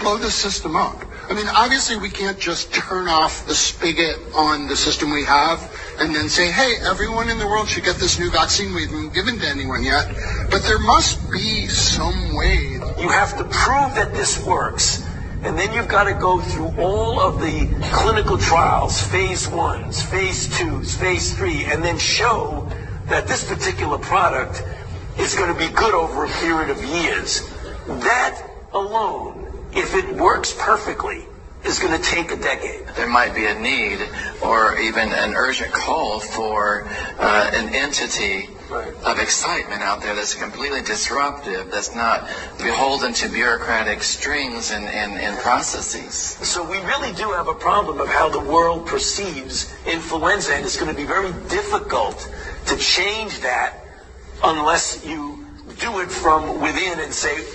blow the system up. I mean, obviously we can't just turn off the spigot on the system we have and then say, hey, everyone in the world should get this new vaccine we haven't given to anyone yet. But there must be some way. You have to prove that this works. And then you've got to go through all of the clinical trials, phase 1s, phase 2s, phase 3, and then show that this particular product is going to be good over a period of years. That alone, if it works perfectly, is going to take a decade. There might be a need or even an urgent call for an entity of excitement out there that's completely disruptive, that's not beholden to bureaucratic strings and processes. So we really do have a problem of how the world perceives influenza, and it's going to be very difficult to change that unless you do it from within and say,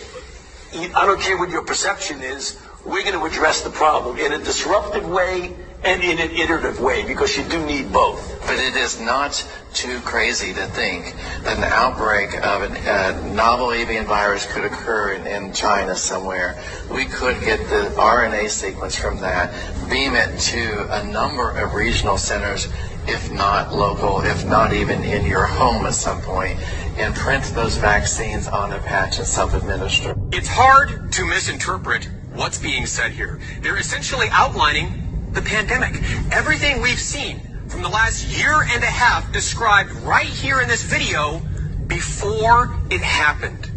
I don't care what your perception is, we're going to address the problem in a disruptive way and in an iterative way, because you do need both. But it is not too crazy to think that an outbreak of a novel avian virus could occur in China somewhere. We could get the RNA sequence from that, beam it to a number of regional centers, if not local, if not even in your home at some point, and print those vaccines on a patch and self-administer. It's hard to misinterpret what's being said here. They're essentially outlining the pandemic. Everything we've seen from the last year and a half described right here in this video before it happened.